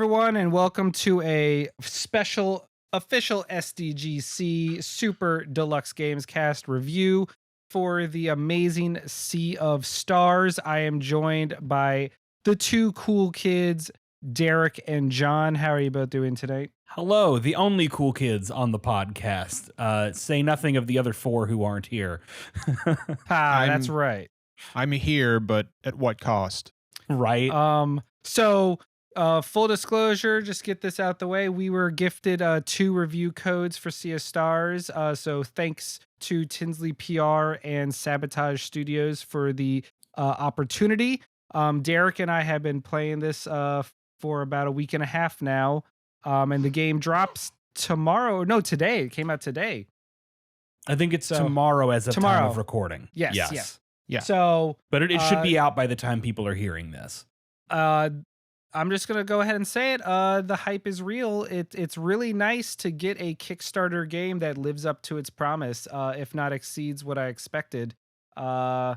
everyone, and welcome to a special official SDGC Super Deluxe Games Cast review for the amazing Sea of Stars. I am joined by the two cool kids, Derek and John. How are you both doing tonight? Hello, the only cool kids on the podcast. Say nothing of the other four who aren't here. That's right. I'm here, but at what cost? Right. Full disclosure, just get this out the way. We were gifted 2 review codes for Sea of Stars. So thanks to TinsleyPR and Sabotage Studios for the opportunity. Derek and I have been playing this for about a week and a half now. And the game drops tomorrow. No, today. It came out today. I think it's tomorrow as of time of recording. Yes. Yeah. So, but it should be out by the time people are hearing this. I'm just gonna go ahead and say it. The hype is real. It's really nice to get a Kickstarter game that lives up to its promise, if not exceeds what I expected. That'll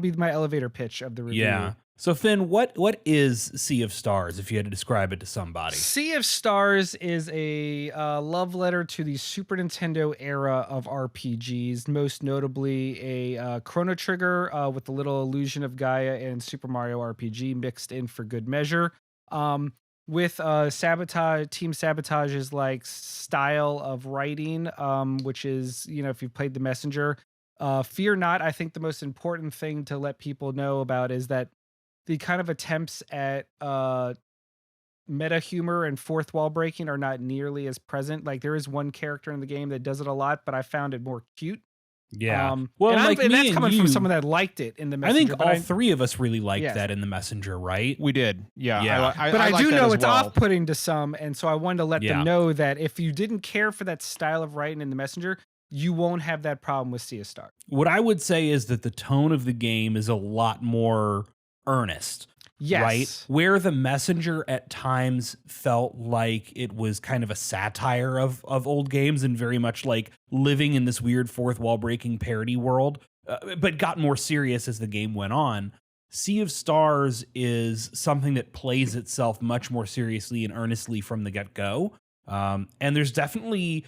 be my elevator pitch of the review. Yeah. So Finn, what is Sea of Stars if you had to describe it to somebody? Sea of Stars is a love letter to the Super Nintendo era of RPGs, most notably a Chrono Trigger with a little Illusion of Gaia and Super Mario RPG mixed in for good measure. With Team Sabotage's like style of writing, which is, if you've played The Messenger, fear not. I think the most important thing to let people know about is that the kind of attempts at meta humor and fourth wall breaking are not nearly as present. Like there is one character in the game that does it a lot, but I found it more cute. Yeah. And that's coming from someone that liked it in The Messenger. I think all three of us really liked that in The Messenger, right? We did. Yeah. But I do know it's off-putting to some, and so I wanted to let them know that if you didn't care for that style of writing in The Messenger, you won't have that problem with Sea of Stars. What I would say is that the tone of the game is a lot more earnest. Yes. Right? Where The Messenger at times felt like it was kind of a satire of old games and very much like living in this weird fourth wall breaking parody world, but got more serious as the game went on. Sea of Stars is something that plays itself much more seriously and earnestly from the get-go. And there's definitely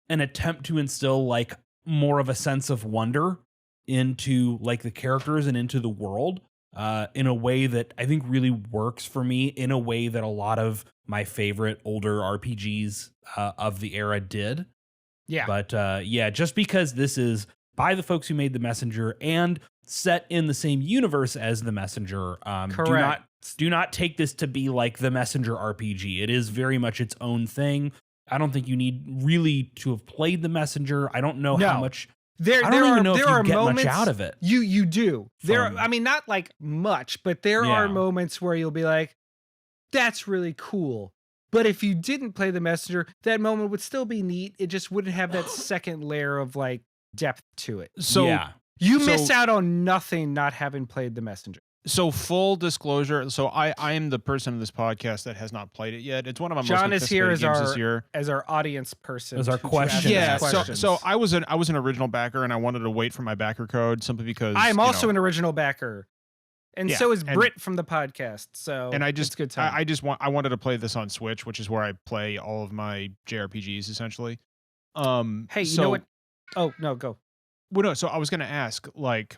an attempt to instill like more of a sense of wonder into like the characters and into the world. In a way that I think really works for me, in a way that a lot of my favorite older RPGs of the era did. Yeah. But just because this is by the folks who made The Messenger and set in the same universe as The Messenger, do not take this to be like The Messenger RPG. It is very much its own thing. I don't think you need really to have played The Messenger. I don't know how much... There are moments much out of it. You do. Not like much, but there are moments where you'll be like, that's really cool. But if you didn't play The Messenger, that moment would still be neat. It just wouldn't have that second layer of like depth to it. So you miss out on nothing not having played The Messenger. So full disclosure, so I am the person in this podcast that has not played it yet. It's one of my John most is here games this year. as our audience person. As our question. Yeah, so I was an original backer and I wanted to wait for my backer code simply because I am also an original backer. And so is Britt from the podcast. So it's good time. I wanted to play this on Switch, which is where I play all of my JRPGs essentially. Hey, you know what? Oh, no, go. Well, no, so I was going to ask, like,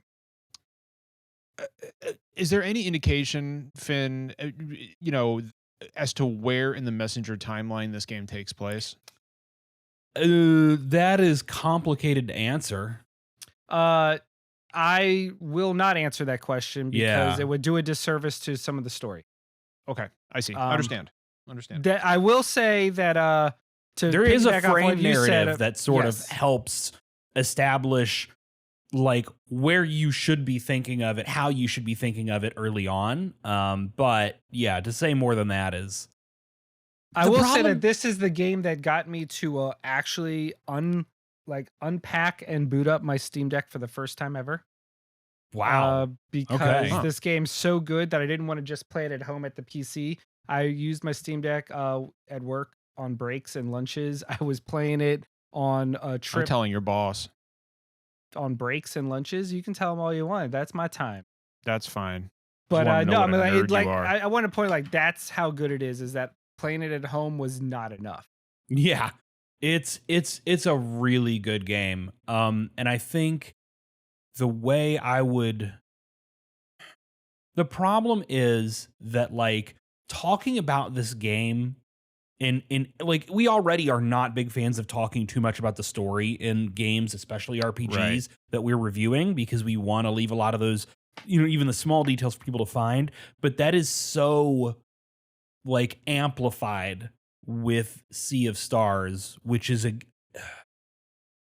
is there any indication, Finn, as to where in the Messenger timeline this game takes place? That is complicated to answer. I will not answer that question because it would do a disservice to some of the story. Okay, I see. Understand. That I will say that there is a frame narrative that sort of helps establish like where you should be thinking of it, how you should be thinking of it early on. But yeah, to say more than that is... I will say that this is the game that got me to actually unpack and boot up my Steam Deck for the first time ever. Wow. Because this game's so good that I didn't want to just play it at home at the PC. I used my Steam Deck at work on breaks and lunches. I was playing it on a trip. I'm telling your boss. On breaks and lunches, you can tell them all you want. That's my time. That's fine. But wanna know no, I what a mean, nerd like you are. I want to point like that's how good it is that playing it at home was not enough. Yeah. It's a really good game. And I think the way the problem is that like talking about this game in like we already are not big fans of talking too much about the story in games, especially RPGs Right. that we're reviewing, because we want to leave a lot of those, even the small details for people to find. But that is so like amplified with Sea of Stars, which is a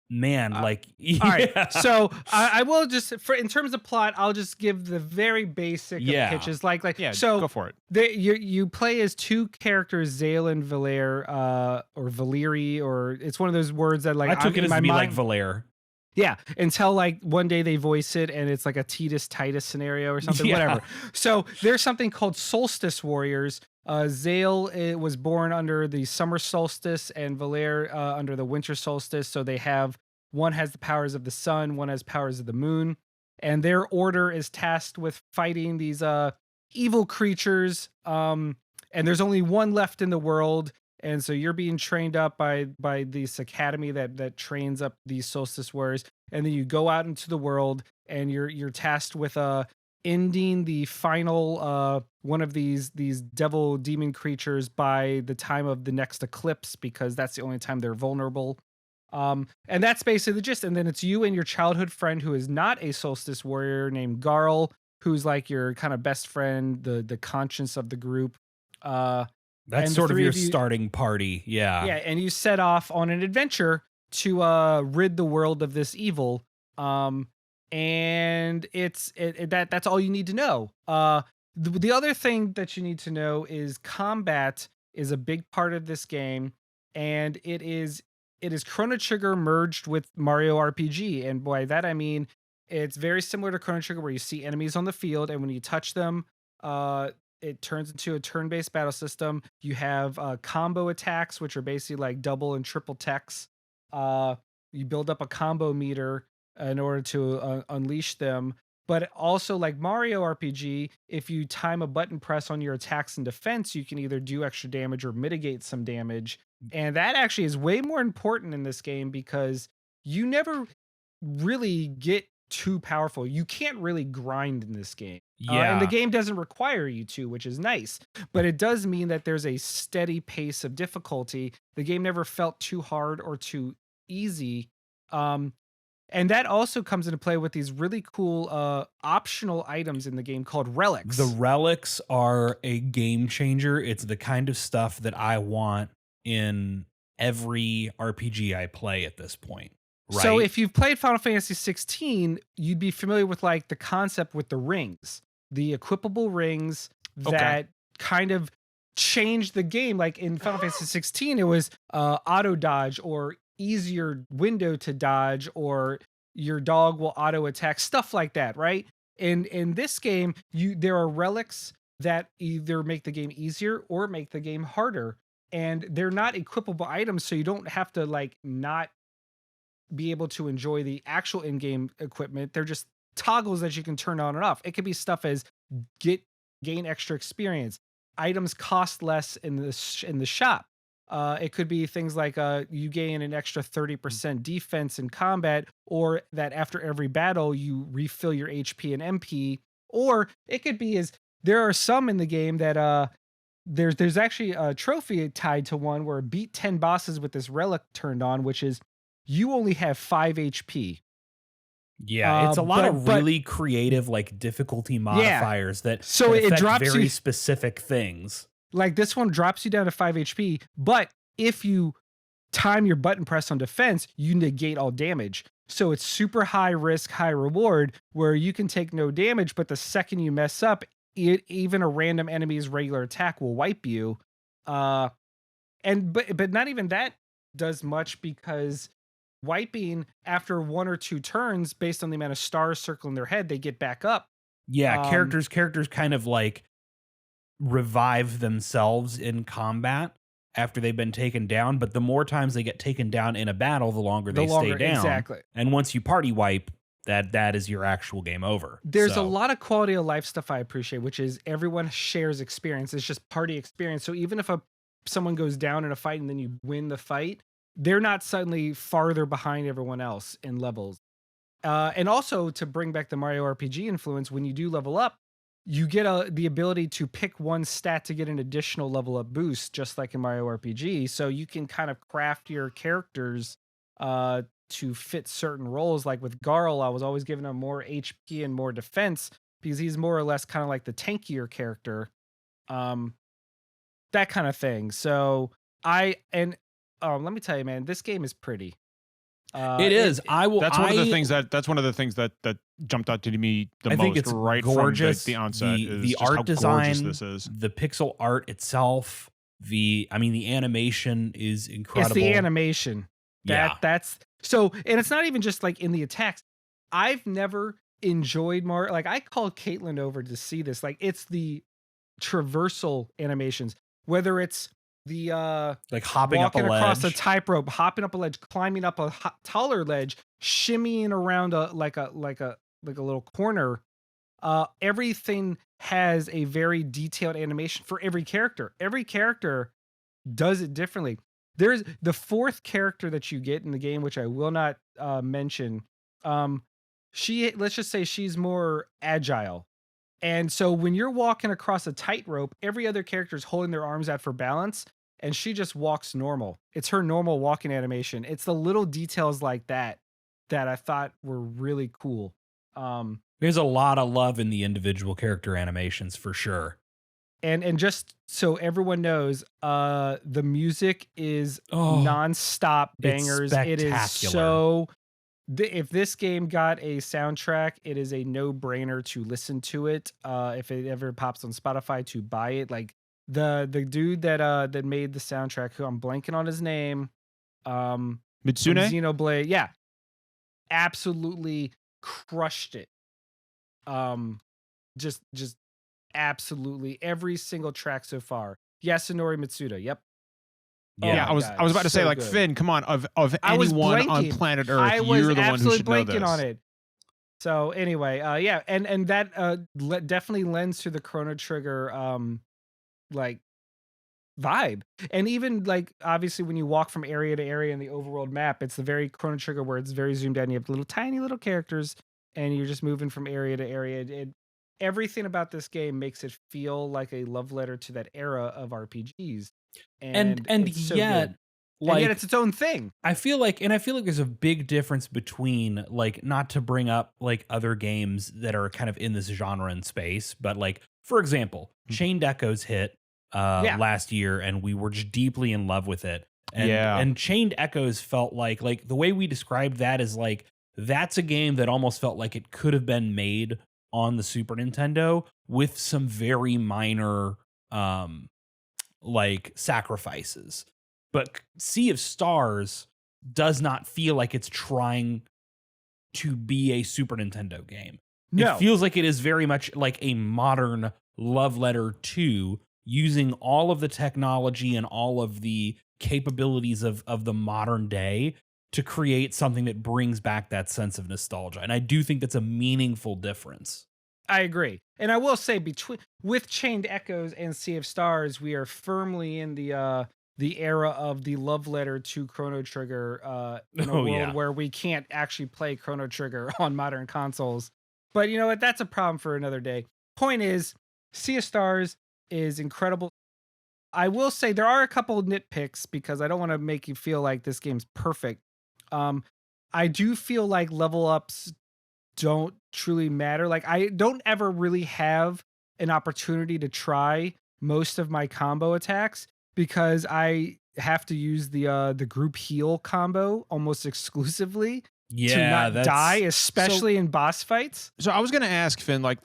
man, Uh, like All right, yeah. so I will just for in terms of plot, I'll just give the very basic Yeah. of pitches. Like Yeah, so, go for it. you play as two characters, Zale and Valere, or Valeri, or it's one of those words that like I took I'm, it in as my to be like mind. Valere. Yeah, until like one day they voice it and it's like a Titus scenario or something, Yeah. whatever. So there's something called Solstice Warriors. Zale was born under the summer solstice and Valere under the winter solstice. So they have one has the powers of the sun, one has powers of the moon, and their order is tasked with fighting these evil creatures. And there's only one left in the world, and so you're being trained up by this academy that trains up these solstice warriors, and then you go out into the world and you're tasked with ending the final one of these devil demon creatures by the time of the next eclipse, because that's the only time they're vulnerable. And that's basically the gist. And then it's you and your childhood friend who is not a solstice warrior named Garl, who's like your kind of best friend, the conscience of the group. That's And the sort of three your of you- starting party. Yeah. Yeah, and you set off on an adventure to rid the world of this evil. And that's all you need to know. The other thing that you need to know is combat is a big part of this game, and it is Chrono Trigger merged with Mario RPG. And by that I mean it's very similar to Chrono Trigger, where you see enemies on the field, and when you touch them, it turns into a turn-based battle system. You have combo attacks, which are basically like double and triple techs. You build up a combo meter in order to unleash them. But also, like Mario RPG, if you time a button press on your attacks and defense, you can either do extra damage or mitigate some damage. And that actually is way more important in this game, because you never really get too powerful. You can't really grind in this game. Yeah. And the game doesn't require you to, which is nice. But it does mean that there's a steady pace of difficulty. The game never felt too hard or too easy. And that also comes into play with these really cool optional items in the game called relics. The relics are a game changer. It's the kind of stuff that I want in every RPG I play at this point. Right? So if you've played Final Fantasy 16, you'd be familiar with like the concept with the rings, the equipable rings that kind of changed the game. Like in Final Fantasy 16, it was auto dodge or easier window to dodge, or your dog will auto attack, stuff like that, right? And in this game, there are relics that either make the game easier or make the game harder. And they're not equipable items, so you don't have to like not be able to enjoy the actual in-game equipment. They're just toggles that you can turn on and off. It could be stuff as gain extra experience. Items cost less in the shop. It could be things like you gain an extra 30% defense in combat, or that after every battle you refill your HP and MP. Or it could be there are some in the game that there's actually a trophy tied to one where beat 10 bosses with this relic turned on, which is you only have 5 HP. Yeah, it's a lot of really creative, like difficulty modifiers that it drops very you specific things. Like this one drops you down to 5 HP, but if you time your button press on defense, you negate all damage. So it's super high risk, high reward, where you can take no damage, but the second you mess up, even a random enemy's regular attack will wipe you. But not even that does much, because wiping after 1 or 2 turns, based on the amount of stars circling their head, they get back up. Yeah, characters kind of like revive themselves in combat after they've been taken down, but the more times they get taken down in a battle, the longer they stay down. Exactly. And once you party wipe, that is your actual game over. There's a So, lot of quality of life stuff I appreciate, which is everyone shares experience. It's just party experience. So even if someone goes down in a fight and then you win the fight, they're not suddenly farther behind everyone else in levels. And also to bring back the Mario RPG influence, when you do level up, you get the ability to pick one stat to get an additional level up boost, just like in Mario RPG. So you can kind of craft your characters to fit certain roles. Like with Garl, I was always giving him more HP and more defense because he's more or less kind of like the tankier character, that kind of thing. So let me tell you, man, this game is pretty. it is. I will. That's one of the things that jumped out to me the I most think it's right gorgeous. from the onset. The is just art how design, gorgeous this is. the pixel art itself. The animation is incredible. It's the animation. That's so, and it's not even just like in the attacks. I've never enjoyed more. Like I called Caitlin over to see this. Like it's the traversal animations, whether it's the like hopping up a walking ledge, across a tightrope, hopping up a ledge, climbing up a taller ledge, shimmying around a little corner. Everything has a very detailed animation for every character. Every character does it differently. There's the fourth character that you get in the game, which I will not mention. Let's just say she's more agile. And so when you're walking across a tightrope, every other character is holding their arms out for balance, and she just walks normal. It's her normal walking animation. It's the little details like that I thought were really cool. There's a lot of love in the individual character animations for sure. And just so everyone knows, the music is nonstop bangers. It is so. If this game got a soundtrack, it is a no-brainer to listen to it. If it ever pops on Spotify, to buy it. Like the dude that made the soundtrack, who I'm blanking on his name, Mitsune Xenoblade, yeah, absolutely crushed it. Just absolutely every single track so far. Yasunori Mitsuda. Yep. Yeah, I was about to say, like, good. Finn, come on, of anyone on planet Earth, you're the one who should know this. On it. So anyway, yeah, and that definitely lends to the Chrono Trigger like vibe. And even like obviously when you walk from area to area in the overworld map, it's the very Chrono Trigger where it's very zoomed out. You have little tiny little characters, and you're just moving from area to area. Everything about this game makes it feel like a love letter to that era of RPGs. And yet, good. Like, and yet it's its own thing. I feel like there's a big difference between, like, not to bring up like other games that are kind of in this genre and space, but like, for example, Chained Echoes hit last year, and we were just deeply in love with it. And Chained Echoes felt like the way we described that is like, that's a game that almost felt like it could have been made on the Super Nintendo with some very minor like sacrifices. But Sea of Stars does not feel like it's trying to be a Super Nintendo game. No. It feels like it is very much like a modern love letter to using all of the technology and all of the capabilities of the modern day to create something that brings back that sense of nostalgia. And I do think that's a meaningful difference. I agree. And I will say with Chained Echoes and Sea of Stars, we are firmly in the era of the love letter to Chrono Trigger in a world where we can't actually play Chrono Trigger on modern consoles. But you know what? That's a problem for another day. Point is, Sea of Stars is incredible. I will say there are a couple of nitpicks because I don't want to make you feel like this game's perfect. I do feel like level ups don't truly matter. Like I don't ever really have an opportunity to try most of my combo attacks because I have to use the group heal combo almost exclusively to not die, especially in boss fights. So I was going to ask Finn, like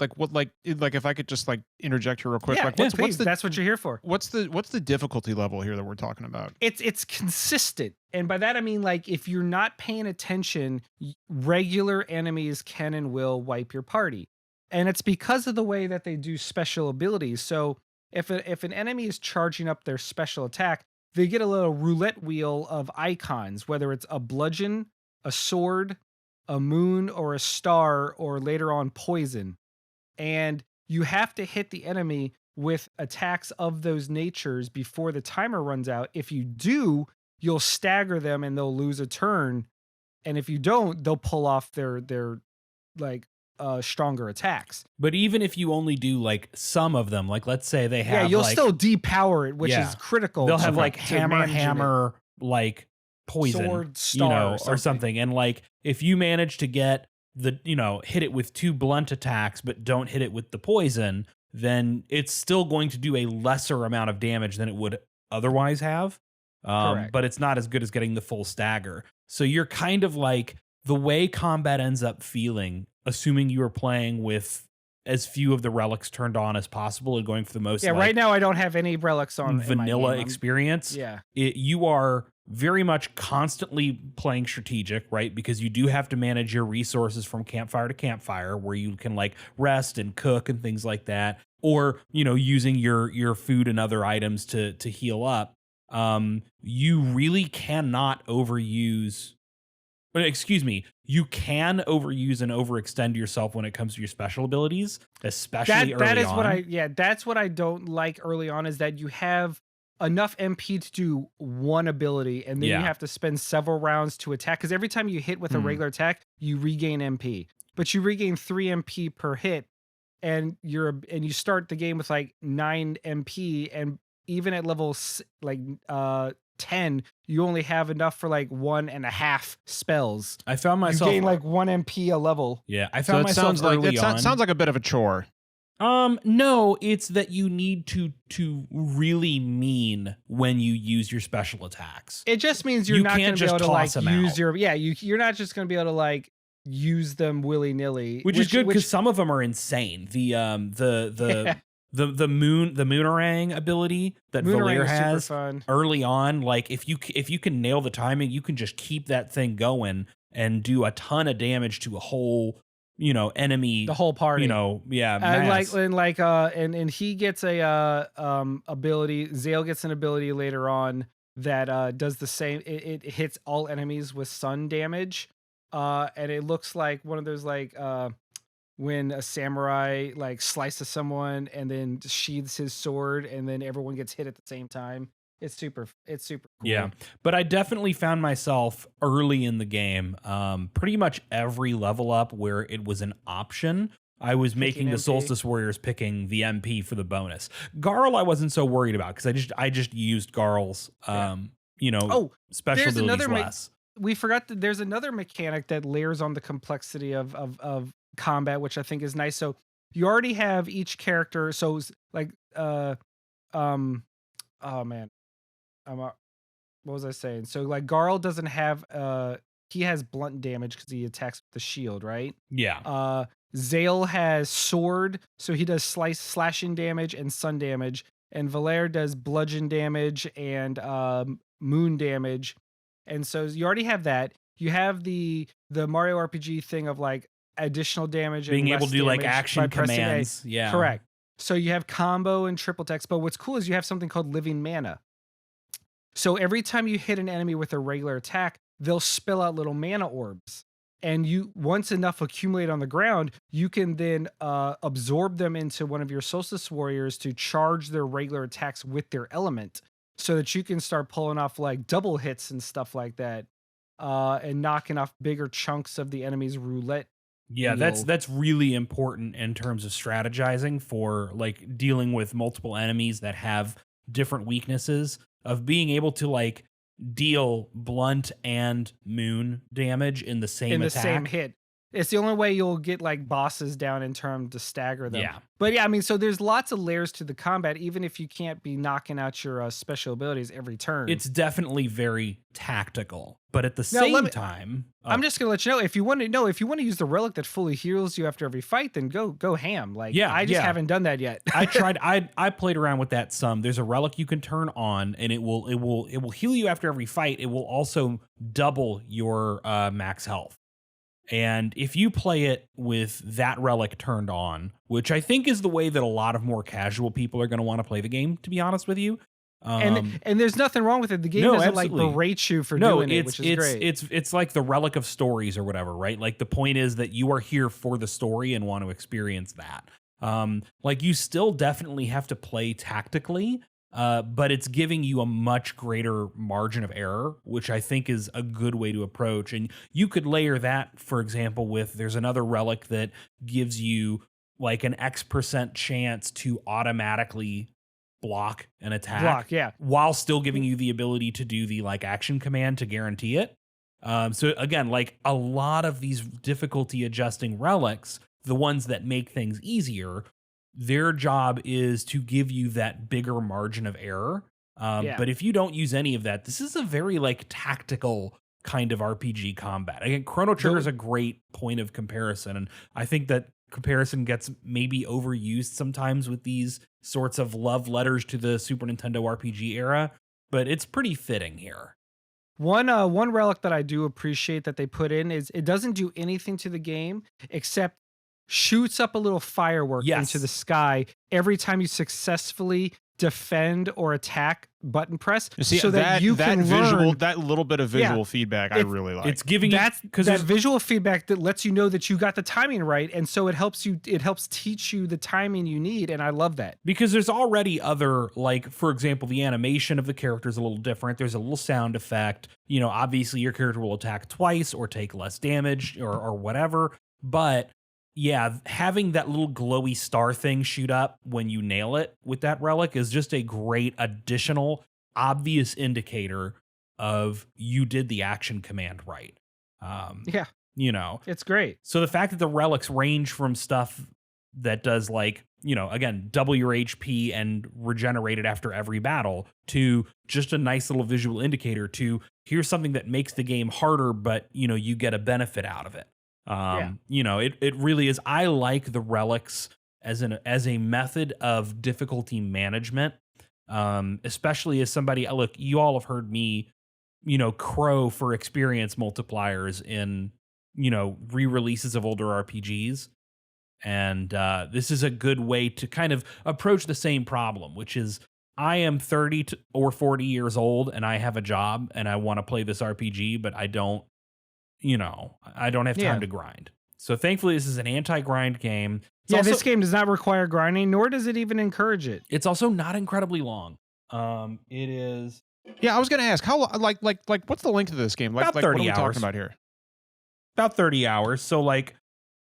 if I could just like interject here real quick. That's what you're here for. What's the difficulty level here that we're talking about? It's consistent. And by that, I mean, like, if you're not paying attention, regular enemies can and will wipe your party. And it's because of the way that they do special abilities. So if an enemy is charging up their special attack, they get a little roulette wheel of icons, whether it's a bludgeon, a sword, a moon or a star, or later on poison. And you have to hit the enemy with attacks of those natures before the timer runs out. If you do, you'll stagger them and they'll lose a turn. And if you don't, they'll pull off their like stronger attacks. But even if you only do like some of them, like let's say they have, Yeah, you'll like, still depower it, which Yeah. is critical. they'll to- have like to hammer, managing it. like poison, Sword, star, or something. And like if you manage to get hit it with 2 blunt attacks, but don't hit it with the poison, then it's still going to do a lesser amount of damage than it would otherwise have. Correct. But it's not as good as getting the full stagger. So you're kind of like, the way combat ends up feeling, assuming you are playing with as few of the relics turned on as possible and going for the most, Yeah, right now I don't have any relics on in my vanilla game. experience. Yeah. You are very much constantly playing strategic, right? Because you do have to manage your resources from campfire to campfire, where you can like rest and cook and things like that, or using your food and other items to heal up. You really cannot overuse. Excuse me. You can overuse and overextend yourself when it comes to your special abilities, especially early That is on. that's what I don't like early on, is that you have enough MP to do one ability, and then you have to spend several rounds to attack, because every time you hit with a regular attack, you regain MP. But you regain 3 MP per hit, and you start the game with like 9 MP, and even at level 10, you only have enough for like 1.5 spells. I found myself You gain like 1 MP a level. Yeah, I found myself sounds like early on. sounds like a bit of a chore. No, it's that you need to really mean when you use your special attacks. It just means you're You not going can't to be able just to like toss 'em use out. you're not just going to be able to like use them willy-nilly, Which is good, because some of them are insane. The moonerang ability that Valir Moonerang is super has fun. early on, like if you can nail the timing, you can just keep that thing going and do a ton of damage to a whole enemy, The whole party. mass. And he gets a ability. Zale gets an ability later on that does the same. It hits all enemies with sun damage, and it looks like one of those when a samurai like slices someone and then sheathes his sword, and then everyone gets hit at the same time. It's super cool. Yeah, but I definitely found myself early in the game, pretty much every level up where it was an option, I was making the MP. Solstice Warriors picking the MP for the bonus. Garl I wasn't so worried about, because I just used Garl's special there's abilities another less. We forgot that there's another mechanic that layers on the complexity of combat, which I think is nice. So you already have each character. So it's like oh man, what was I saying? So like Garl doesn't have he has blunt damage because he attacks with the shield, right? Yeah. Zale has sword, so he does slashing damage and sun damage, and Valer does bludgeon damage and moon damage. And so you already have that. You have the Mario RPG thing of like additional damage, Being and able less to do like damage action by pressing A. commands. Yeah. Correct. So you have combo and triple text, but what's cool is you have something called living mana. So every time you hit an enemy with a regular attack, they'll spill out little mana orbs. And once enough accumulate on the ground, you can then absorb them into one of your Solstice Warriors to charge their regular attacks with their element, so that you can start pulling off like double hits and stuff like that, and knocking off bigger chunks of the enemy's roulette. Yeah, that's really important in terms of strategizing for like dealing with multiple enemies that have different weaknesses, of being able to like deal blunt and moon damage in the same attack. Same hit. It's the only way you'll get like bosses down in terms to stagger them. Yeah. But yeah, I mean, so there's lots of layers to the combat, even if you can't be knocking out your special abilities every turn. It's definitely very tactical, but at the Now, same time, I'm just gonna let you know, if you want to use the relic that fully heals you after every fight, then go ham. Like, Yeah, I just yeah. haven't done that yet. I tried. I played around with that some. There's a relic you can turn on, and it will heal you after every fight. It will also double your max health. And if you play it with that relic turned on, which I think is the way that a lot of more casual people are going to want to play the game, to be honest with you, And there's nothing wrong with it. The game No, doesn't absolutely. like berate you for doing it, which is great. It's like the relic of stories or whatever, right? Like the point is that you are here for the story and want to experience that. Like you still definitely have to play tactically, but it's giving you a much greater margin of error, which I think is a good way to approach. And you could layer that, for example, with there's another relic that gives you like an X% chance to automatically block an attack while still giving you the ability to do the like action command to guarantee it. So again, like a lot of these difficulty adjusting relics, the ones that make things easier, their job is to give you that bigger margin of error. But if you don't use any of that, this is a very like tactical kind of RPG combat. Again, Chrono Trigger is a great point of comparison. And I think that comparison gets maybe overused sometimes with these sorts of love letters to the Super Nintendo RPG era, but it's pretty fitting here. One relic that I do appreciate that they put in is it doesn't do anything to the game except shoots up a little firework into the sky every time you successfully defend or attack button press. See, so that you can learn that little bit of visual feedback I really like. It's giving that visual feedback that lets you know that you got the timing right, and so it helps teach you the timing you need, and I love that. Because there's already other, like, for example, the animation of the character is a little different. There's a little sound effect. You know, obviously your character will attack twice or take less damage or whatever, but yeah, having that little glowy star thing shoot up when you nail it with that relic is just a great additional obvious indicator of you did the action command right. You know, it's great. So the fact that the relics range from stuff that does like, you know, again, double your HP and regenerate it after every battle to just a nice little visual indicator to here's something that makes the game harder, but you know, you get a benefit out of it. You know, it really is. I like the relics as a method of difficulty management, especially as somebody, look, you all have heard me, you know, crow for experience multipliers in, you know, re-releases of older RPGs. And this is a good way to kind of approach the same problem, which is I am 30 or 40 years old and I have a job and I want to play this RPG, but I don't have time to grind. So thankfully, this is an anti-grind game. This game does not require grinding, nor does it even encourage it. It's also not incredibly long. It is. Yeah, I was going to ask how like what's the length of this game? Like, about 30 what are we hours. talking about here? About 30 hours. So like,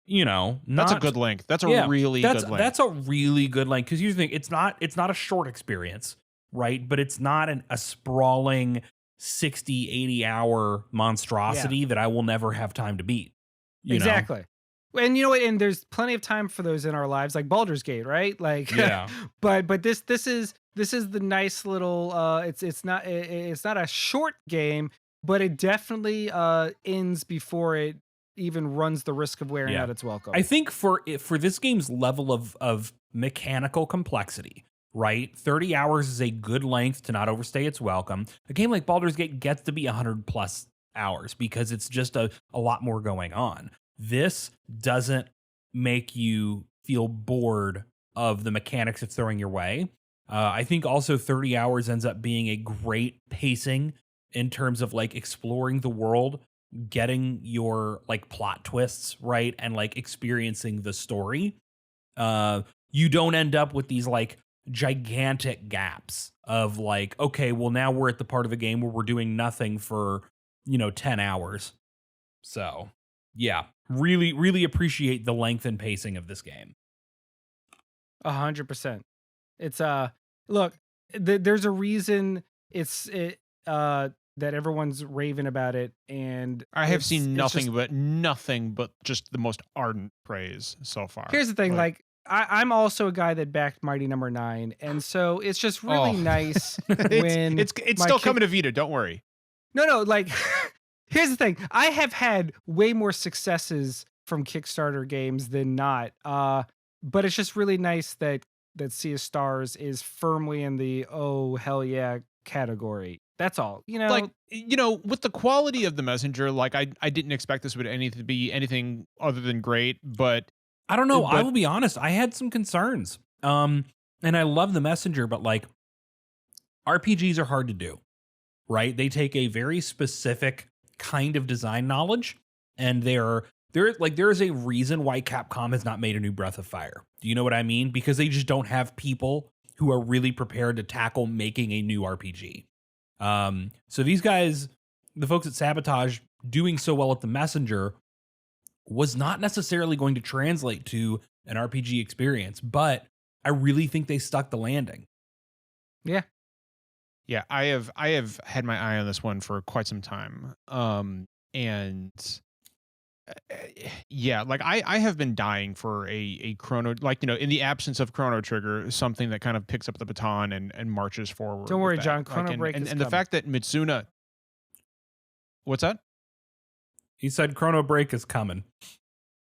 you know, that's a good length. That's a really good length. That's a really good length because you think it's not a short experience, right? But it's not a sprawling 60, 80 hour monstrosity that I will never have time to beat. Exactly. And you know what? And there's plenty of time for those in our lives, like Baldur's Gate, right? Like, but this is the nice little. It's not a short game, but it definitely ends before it even runs the risk of wearing out its welcome. I think for this game's level of mechanical complexity, right? 30 hours is a good length to not overstay its welcome. A game like Baldur's Gate gets to be 100 plus hours because it's just a lot more going on. This doesn't make you feel bored of the mechanics it's throwing your way. I think also 30 hours ends up being a great pacing in terms of like exploring the world, getting your like plot twists right, and like experiencing the story. You don't end up with these like gigantic gaps of like, okay, well now we're at the part of the game where we're doing nothing for, 10 hours. So yeah, really, really appreciate the length and pacing of this game. 100%. It's look, there's a reason that everyone's raving about it, and I have seen nothing but just the most ardent praise so far. Here's the thing, like I'm also a guy that backed Mighty Number 9, and so it's just really nice when it's still coming to Vita. Don't worry. No, like here's the thing. I have had way more successes from Kickstarter games than not. But it's just really nice that Sea of Stars is firmly in the oh hell yeah category. That's all. Like, with the quality of the Messenger, like I didn't expect this would be anything other than great, but I don't know. I will be honest. I had some concerns. And I love the Messenger, but like RPGs are hard to do, right? They take a very specific kind of design knowledge, and there is a reason why Capcom has not made a new Breath of Fire. Do you know what I mean? Because they just don't have people who are really prepared to tackle making a new RPG. So these guys, the folks at Sabotage, doing so well at the Messenger was not necessarily going to translate to an RPG experience, but I really think they stuck the landing. Yeah. Yeah, I have had my eye on this one for quite some time. And yeah, like I have been dying for a Chrono, like, in the absence of Chrono Trigger, something that kind of picks up the baton and marches forward. Don't with worry, that. John. Like, Chrono Break is and the coming. fact that Mitsuna, what's that? He said Chrono Break is coming.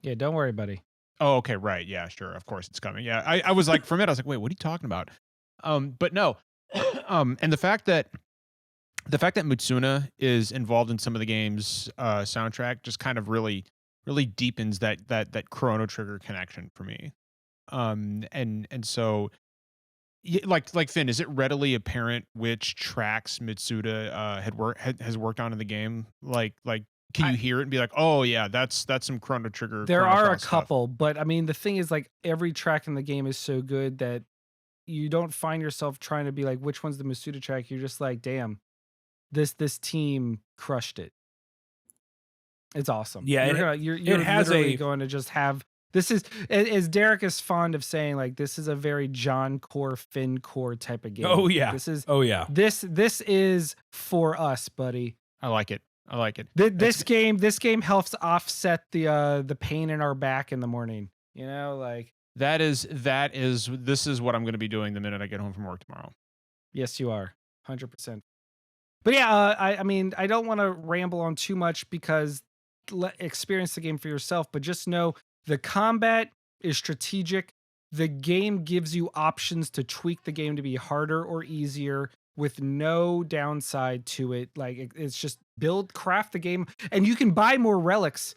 Yeah, don't worry, buddy. Oh, okay, right. Yeah, sure. Of course it's coming. Yeah. I was like, for a minute, I was like, wait, what are you talking about? But no. And the fact that Mitsuna is involved in some of the game's soundtrack just kind of really deepens that Chrono Trigger connection for me. And so like Finn, is it readily apparent which tracks Mitsuda has worked on in the game? Like can you hear it and be like, oh yeah, that's some Chrono Trigger? There Chrono are a Cross stuff. couple, but I mean, the thing is, like, every track in the game is so good that you don't find yourself trying to be like, which one's the Masuda track? You're just like, damn, this team crushed it. It's awesome. Yeah, you're it has literally a- going to just have this is as Derek is fond of saying, like, this is a very John Core, Finn Core type of game. Oh yeah. This is this is for us, buddy. I like it. This game helps offset the pain in our back in the morning. You know, like, This is what I'm going to be doing the minute I get home from work tomorrow. yes, you are 100%. But yeah, I mean, I don't want to ramble on too much because experience the game for yourself. But just know the combat is strategic. The game gives you options to tweak the game to be harder or easier with no downside to it. Like, it's just craft the game, and you can buy more relics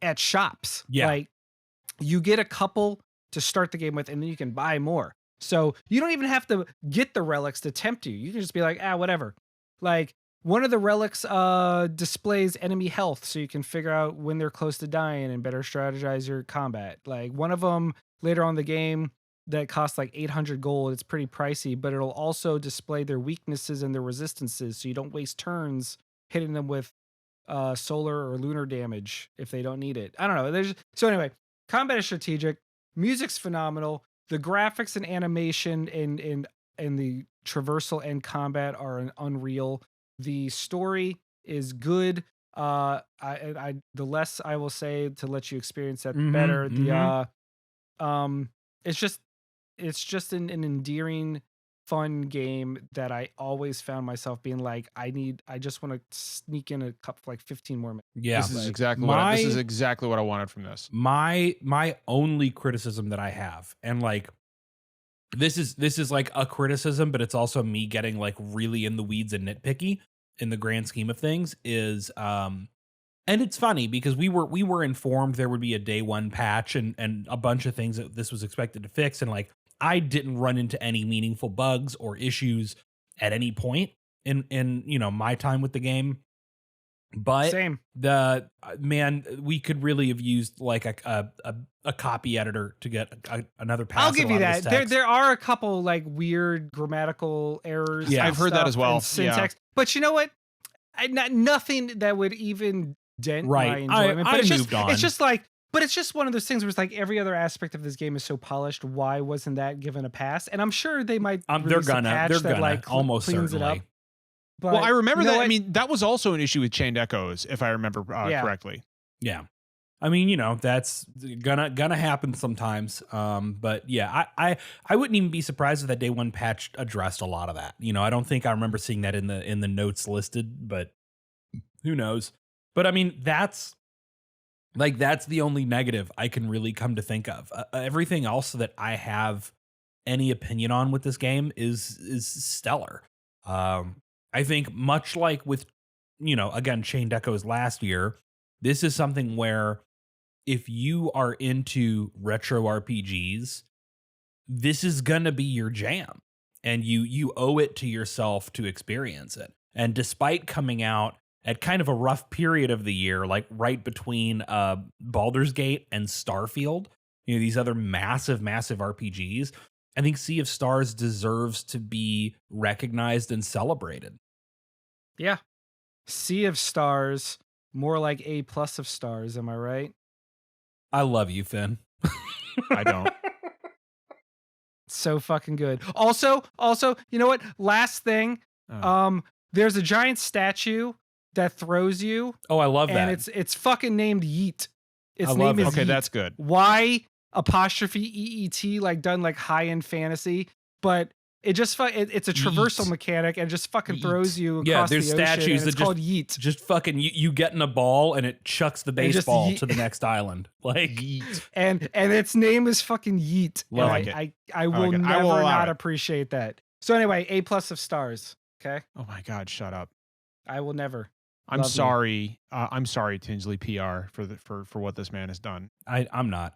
at shops. Yeah. Like, you get a couple to start the game with, and then you can buy more. So you don't even have to get the relics to tempt you. You can just be like, whatever. Like, one of the relics displays enemy health, so you can figure out when they're close to dying and better strategize your combat. Like, one of them later on in the game that costs like 800 gold. It's pretty pricey, but it'll also display their weaknesses and their resistances, so you don't waste turns hitting them with solar or lunar damage if they don't need it. I don't know. So anyway, combat is strategic. Music's phenomenal. The graphics and animation and the traversal and combat are unreal. The story is good. The less I will say to let you experience that, the better. It's just an endearing, fun game that I always found myself being like, I just want to sneak in a couple, like 15 more minutes. Yeah. This is Like, exactly what I wanted from this. My only criticism that I have, and like this is like a criticism, but it's also me getting like really in the weeds and nitpicky in the grand scheme of things, is and it's funny because we were informed there would be a day one patch and a bunch of things that this was expected to fix, and like I didn't run into any meaningful bugs or issues at any point in my time with the game. But Same. we could really have used like a copy editor to get another pass. I'll give you that. There are a couple like weird grammatical errors. Yeah, and I've heard that stuff as well. and syntax. But you know what? Nothing that would even dent my enjoyment. I But moved on. It's just like, but it's just one of those things where it's like every other aspect of this game is so polished. Why wasn't that given a pass? And I'm sure they might. They're gonna like almost cleans certainly. it up. But Well, I remember you know that. what? I mean, that was also an issue with Chained Echoes, if I remember Yeah. correctly. Yeah. I mean, that's gonna happen sometimes. But yeah, I wouldn't even be surprised if that day one patch addressed a lot of that. I don't think I remember seeing that in the notes listed, but who knows? But I mean, that's the only negative I can really come to think of. Everything else that I have any opinion on with this game is stellar. I think much like with, again, Chained Echoes last year, this is something where if you are into retro RPGs, this is going to be your jam. and you owe it to yourself to experience it. And despite coming out at kind of a rough period of the year, like right between Baldur's Gate and Starfield, these other massive RPGs, I think Sea of Stars deserves to be recognized and celebrated. Yeah. Sea of Stars, more like A+ of stars, am I right? I love you, Finn. I don't. So fucking good. Also, you know what? Last thing, there's a giant statue that throws you. Oh, I love that. And it's fucking named Yeet. Its I name love is it. Okay, Yeet. that's good. Y''EET, like done like high-end fantasy, but it just it's a traversal Yeet. mechanic and just fucking throws you across Yeah, there's the ocean. statues And it's that called Yeet. just fucking you get in a ball and it chucks the And just baseball yeet. to the next island. Like Yeet. And its name is fucking Yeet. Love And it. I will like it. never I will allow not it. appreciate that. So anyway, A+ of stars. Okay, Oh my God, shut up. I will never. I'm Love you. sorry. I'm sorry, TinsleyPR, for what this man has done. I'm not.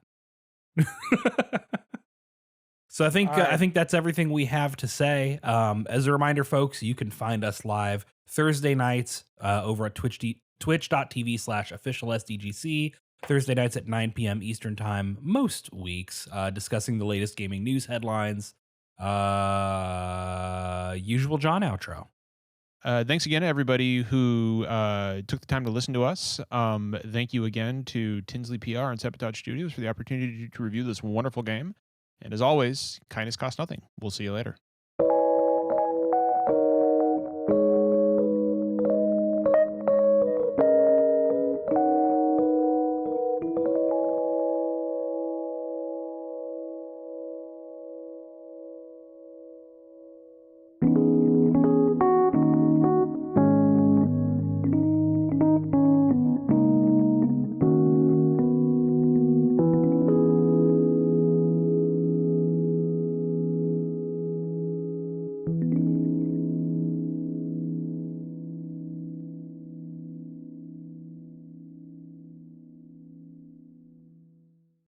So I think All right. I think that's everything we have to say. As a reminder, folks, you can find us live Thursday nights over at twitch.tv/official SDGC. Thursday nights at 9 p.m. Eastern time most weeks, discussing the latest gaming news headlines. Usual John outro. Thanks again to everybody who took the time to listen to us. Thank you again to TinsleyPR and Sabotage Studios for the opportunity to review this wonderful game. And as always, kindness costs nothing. We'll see you later.